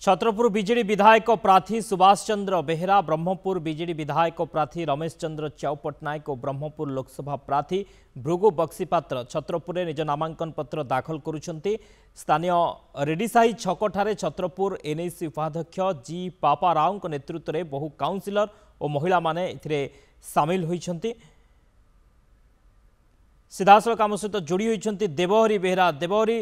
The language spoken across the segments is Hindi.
छत्रपुर बीजेडी विधायक प्रार्थी सुभाष चंद्र बेहेरा, ब्रह्मपुर बीजेडी विधायक प्रार्थी रमेश चंद्र च्याऊ पट्टनायक और ब्रह्मपुर लोकसभा प्रार्थी भृगु बक्सीपात्र छत्रपुर निज नामांकन पत्र दाखल करुछंती। स्थानीय रेडीसाही छकठारे छत्रपुर एनएसी उपाध्यक्ष जी पापा राव नेतृत्व में बहु काउंसिलर और महिला माने इथिरे सामिल होइछंती। सीधासलख आम सहित जोड़ी होइछंती देवहरी बेहेरा। देवहरी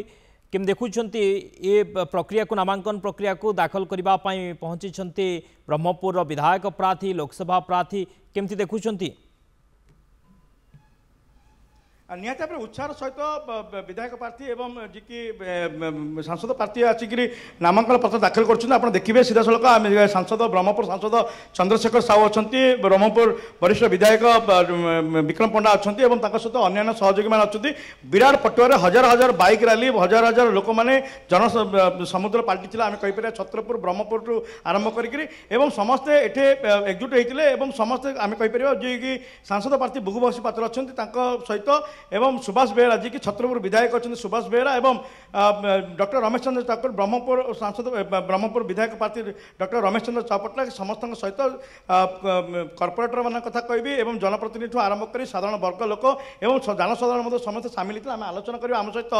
केम देखुंट ये प्रक्रिया को नामांकन प्रक्रिया को दाखल करने पहुंची ब्रह्मपुर विधायक प्रार्थी लोकसभा प्रार्थी केमती देखुंट निहत भाव उत्साह सहित विधायक प्रार्थी एवं जी की सांसद प्रार्थी आसिक नामांकन पत्र दाखल कर देखिए सीधा सड़क सांसद ब्रह्मपुर सांसद चंद्रशेखर साहू अच्छा ब्रह्मपुर वरिष्ठ विधायक विक्रम पंडा अच्छा सहित अन्य सहयोगी मैंने अच्छा विराट पटुआर हजार हजार बैक रैली हजार हजार लोक मैंने जन समुद्र पलटि आम कहीपर छत्रपुर ब्रह्मपुर आरंभ कर समस्ते ये एकजुट होते समस्ते आम कहीपर जी कि सांसद प्रार्थी भृगु बक्सीपात्र अच्छा सहित एवं सुभाष बेहेरा जी की छत्रपुर विधायक अच्छा सुभाष बेहेरा एवं डॉक्टर रमेश चंद्र ठाकुर ब्रह्मपुर सांसद ब्रह्मपुर विधायक प्रार्थी डॉक्टर रमेश चंद्र चापटला समस्त सहित कॉर्पोरेटर मान कथा कहि जनप्रतिनिधि आरंभ कर साधारण वर्ग लोक एवं जनसाधारण समस्त सामिल होते आम आलोचना करवा आम सहित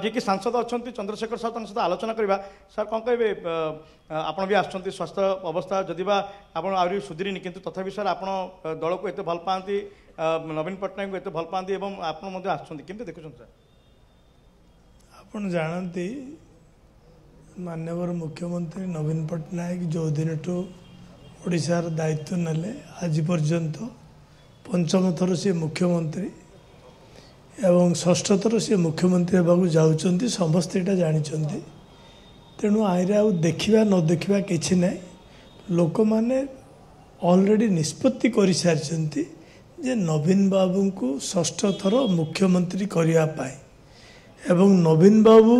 जी की सांसद अच्छा चंद्रशेखर साहू सहित आलोचना करवा। सर कौन कहे आपड़ भी आसुँच स्वास्थ्य अवस्था जदि आप सुधरीनी किंतु तथापि सर आप दल को एत भल पाती नवीन पट्टनायक को एत भल पाती आपमती देखुं सर आपन जानती माननीय मुख्यमंत्री नवीन पट्टनायक जो दिन ओडिशार दायित्व नेले आज पर्यंत पंचम थर सी मुख्यमंत्री एवं षष्ठ थर सी मुख्यमंत्री होगा जाऊँच समस्ते यहाँ जानते तेणु आईरे आउ देखा न देखा कि ना लोक मैंने ऑलरेडी निष्पत्ति कर सारी जे नवीन बाबू को षष्ठ थर मुख्यमंत्री करने एवं नवीन बाबू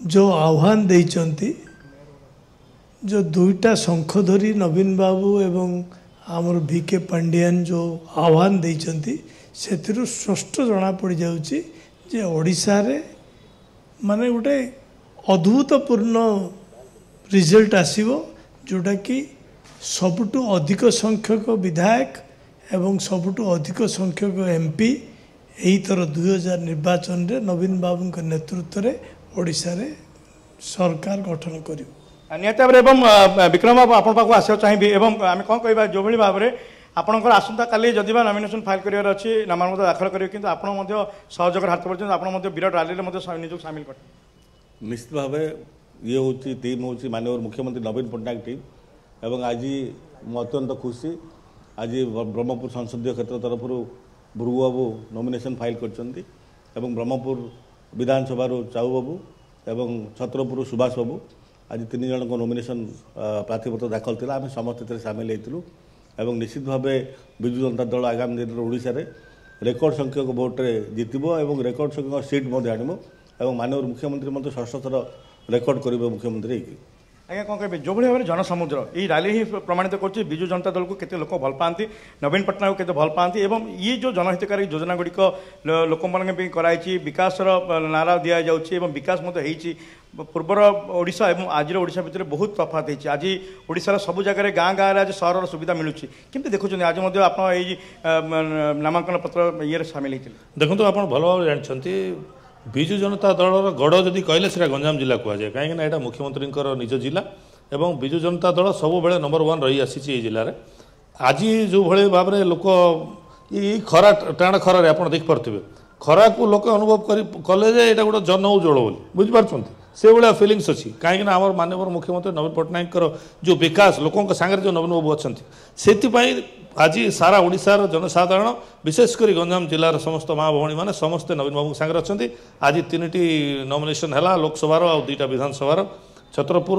जो आह्वान देइचंती जो दुईटा शंख धरी नवीन बाबू एवं आमर VK पांडियान जो आह्वान देइचंती से स्पष्ट जना पड़ जाउची जे ओडिशा रे माने गोटे अद्भुतपूर्ण रिजल्ट आसीबो जोटा कि सबुठु अधिक संख्यक विधायक एवं सबुठु अधिक संख्यक MP यही थर 2000 निर्वाचन रे नवीन बाबू के नेतृत्व रे ओडिशा रे सरकार गठन करियो। निहत भाव विक्रम बाबू आप आसा चाहिए आम कौन कह जो भाई भाव में आपंकर आसंता काली जदि नॉमिनेशन फाइल करार अच्छी नामांकन दाखल करेंगे कि आप सहयोग हाथ पड़ते आप विराट रैली निजक सामिल कर निश्चित भाव ये हूँ टीम हूँ माननीय मुख्यमंत्री नवीन पट्टनायक टीम एवं आज मु अत्यंत खुशी आज ब्रह्मपुर संसदीय क्षेत्र तरफ भृगु बाबू नॉमिनेशन फाइल कर ब्रह्मपुर विधानसभा चाऊ बाबू एवं छत्रपुर सुभाष बाबू आज तीन जन को नॉमिनेशन प्रार्थीपत्र दाखल थी आम समस्त सामिल होती एवं निश्चित भाव विजु जनता दल आगामी दिन ओडिशा रे रेकर्ड संख्यक भोट्रे जितब और रेकर्ड संख्यक सीट आनब और माननीय मुख्यमंत्री षष्ठ थर रेकर्ड करेंगे मुख्यमंत्री। आज्ञा कौन कहे जो भाई भाव जनसमुद्र ये रैली ही प्रमाणित कर विजु जनता दल को केते लोक भल पाती नवीन पट्टनायक को भल पाती एवं ये जो जनहितकारी योजना गुड़िक लोक मानी विकास नारा दि जाऊँगी विकास पूर्वर ओडिशा और आज ओडिशा भितर बहुत तफात होती आज ओडिशार सब जगह गाँ गाँव आज सहर सुविधा मिलूँ केमती देखुं आज आप नामांकन पत्र ये सामिल होते देखो आप भल भाव जानते विजु जनता दलर गढ़ जदि कहले से गंजाम जिला कहुए कहीं यहाँ मुख्यमंत्री निज जिला एवं विजु जनता दल सब बेले नंबर 1 रही आसी जिले आज जो भाई भाव में लोक ये खरा टाण खरार आप देखिपे खरा को लोक अनुभव कले यहाँ गोटे जन उज्जवल बोली बुझिपार से भाया फिलिंग्स अच्छी कहीं माननीय मुख्यमंत्री नवीन पट्टनायक जो विकास लोकों सागर जो नवीन बाबू अच्छा से आज सारा ओडिशार जनसाधारण विशेषकर गंजाम जिलार समस्त माँ भौणी मैंने समस्ते नवीन बाबू सागर अच्छा आज 3टी नॉमिनेशन है लोकसभार आ 2टा विधानसभार छत्रपुर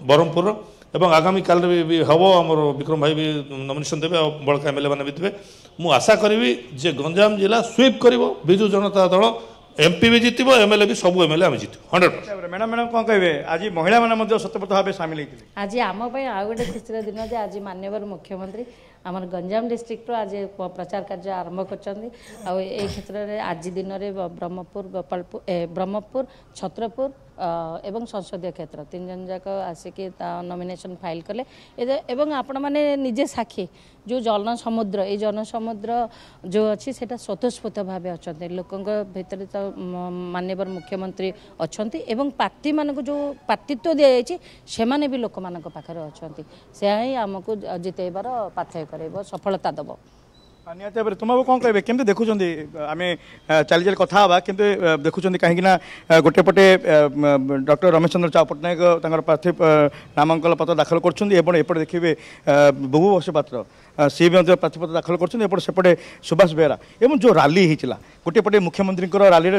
ब्रह्मपुर एवं आगामी काल भी हम आम विक्रम भाई भी नॉमिनेशन देवे बड़का MLA मैंने भी थे मुझे आशा करी जे गंजाम जिला स्वीप कर विजु जनता दल MP भी जीत MLA भी सब MLA आम जीत 100%। मैडम मैडम कौन कहे आज महिला मैंने स्वतंत्र भाव सामिल होती आज आम आ गए खुशी दिन जे आज माननीय मुख्यमंत्री आम गंजाम डिस्ट्रिक्ट आज प्रचार कार्य आरंभ कर क्षेत्र में आज दिन में ब्रह्मपुर छत्रपुर एवं संसदीय क्षेत्र 3 जन जाक आसिक नॉमिनेशन फाइल कले एवं आपण माने निजे साक्षी जो जनसमुद्र ये जनसमुद्र जो अच्छी से स्वतःस्फूर्त भाव अच्छा लोकों भितर तो माननीय मुख्यमंत्री अच्छा एवं पार्टी मान जो पार्टीत्व दि जाए से माने भी लोक मान पाखे अच्छा से ही आमको जितेबार पाथेय कर सफलता दब निहत भाव तुम कौन कहे केमती देखुं आम चली चली कथा हाँ कि देखुं कहीं गोटे पटे डॉक्टर रमेश चंद्र चाव पट्टनायक प्रार्थी नामांकन पत्र दाखल करपटे देखिए बुबु बक्सीपात्र सी भी प्रार्थीपत्र दाखल करपटे सुभाष बेहरा एवं जो रैली होता गोटे पटे मुख्यमंत्री रैली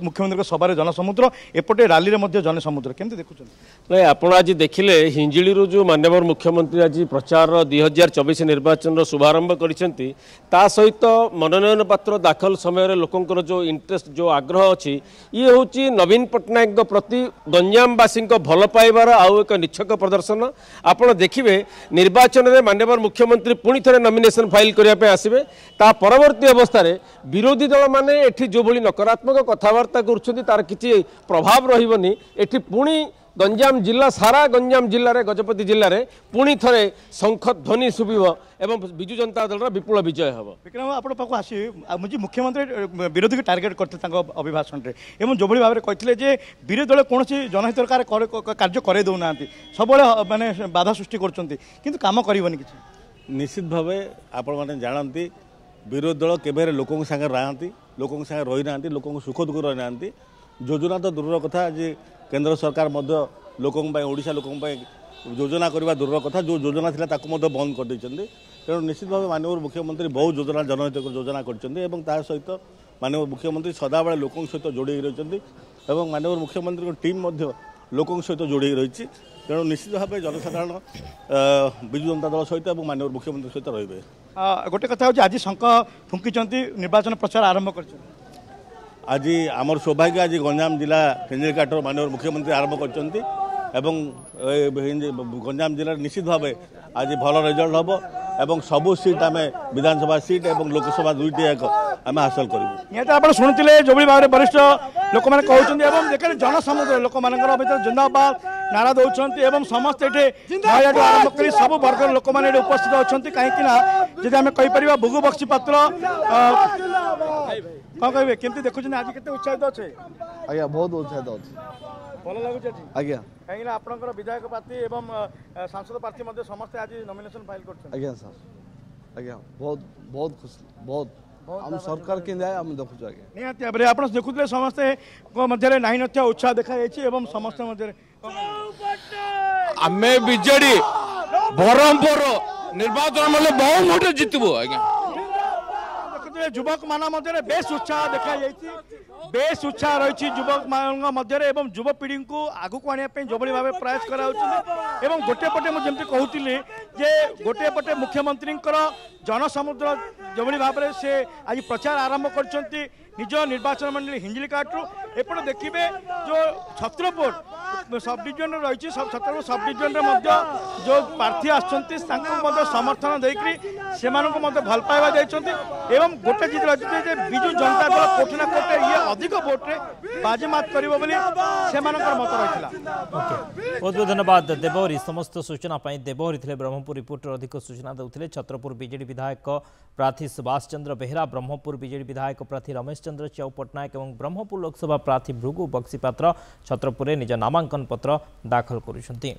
मुख्यमंत्री सभा जनसमुद्र एपटे रैली जनसमुद्र केमती देखुं नहीं आपण आज देखिले हिंजिली जो माननीय मुख्यमंत्री आज प्रचार 2024 निर्वाचन शुभारंभ करछंती ता सहित मनोनयन पत्र दाखल समय लोकंकर जो इंटरेस्ट जो आग्रह अच्छी ये हूँ नवीन पट्टनायक प्रति गंजामवासी भल पाइबार आउ एक निच्छक प्रदर्शन आपड़ देखिए निर्वाचन में माननीय मुख्यमंत्री पुणी थे नॉमिनेशन फाइल करने आसवे ता परवर्ती अवस्था विरोधी दल माने एठी जो भली नकारात्मक कथबार्ता कर तार किसी प्रभाव रही एठी पुणी गंजाम जिला सारा गंजाम जिले में गजपति जिले में पुणी थे शंख ध्वनि शुभ एवं विजु जनता दल विपुल विजय हम विक्रम आप आसी मुझे मुख्यमंत्री विरोधी को टार्गेट करते अभिभाषण में जो भाव में कहते विरोधी दल कौन जनहित कार्य करे दौना सब माने बाधा सृष्टि कर काम करनी किसी निश्चित भाव आपण मैंने जानती विरोधी दल केवे लोकों सागर रही लोकों सागर रही ना लोकों सुख दुख रही ना योजना तो दूर कथा आज केंद्र सरकार लोकों ओडिशा लोकों योजना करने दूर कथा जो योजना थी बंद कर तेणु निश्चित भाव माननीय मुख्यमंत्री बहुत योजना जनहित योजना कर सहित माननीय मुख्यमंत्री सदाबले लोकों सहित जोड़े रही माननीय मुख्यमंत्री टीम लोकों सहित जोड़े रही तेणु निश्चित भाव जनसाधारण विजु जनता दल सहित माननीय मुख्यमंत्री सहित रे गोटे कथा आज शंख फुंकी निर्वाचन प्रचार आरंभ कर आज आमर सौभाग्य आज गंजाम जिला हिंजिलीकाटर माननीय मुख्यमंत्री आरंभ कर गंजाम जिले निश्चित भाव आज भल रिजल्ट हम एवं सबू सीट आम विधानसभा सीट और लोकसभा दुईटी एक आम हासिल करूँ निहत आप शुणुते जो भाव में वरिष्ठ लोक मैंने कहते देखिए जनसमुद्र लोक मान जिंदाबाद नारा दौरान एवं समस्त ये आरंभ कर सब वर्गर लोक मैंने उपस्थित अच्छा कहीं जब आम कहीपर भुगु बक्सीपात्र कौन कहे केमती देखुन आज के उत्साहित अच्छे आज्ञा बहुत उत्साहित अच्छे भल लगुच आज्ञा कहीं आपंकर विधायक प्रार्थी एवं सांसद प्रार्थी समस्त आज नॉमिनेशन फाइल कर आज्ञा सर आज्ञा बहुत बहुत खुशी बहुत हम सरकार के जाए हम देखु आज्ञा निहत भाव में आप देखुते समस्ते नहीं नथिया उत्साह देखा समस्त आम बीजेडी बरहमपुर निर्वाचन मतलब बहुत मोटे जितबू आज्ञा युवक मान बेस उत्साह देखा बेस उत्साह रही युवक मान युवपीढ़ी को आगू को आने जो भाव प्रयास कर गोटे पटे मुझे कहती गोटे पटे मुख्यमंत्री जनसमुद्र जो भाव में से आज प्रचार आरंभ कर निज निर्वाचन मंडली हिंजिलीकाटू एपटे देखिए जो छत्रपुर सब डिविजन रही छत्रपुर सब डिविजन जो प्रार्थी आसमर्थन देकर भल पाइबा एवं गोटे चीज रही विजु जनता दल कोटि ना कोटे ये अधिक भोट्रे बाजीमात कर मत रही बहुत बहुत धन्यवाद देवहरी समस्त सूचना देवहरी थे ब्रह्मपुर रिपोर्टर अधिक सूचना देते छत्रपुर बीजेडी विधायक प्रार्थी सुभाष चंद्र बेहरा ब्रह्मपुर बीजेडी विधायक प्रार्थी रमेश चंद्र च्याऊ पट्टनायक और ब्रह्मपुर लोकसभा प्रार्थी भृगु बक्सीपात्र छत्रपुर निज नामांकन पत्र दाखल करुछंती।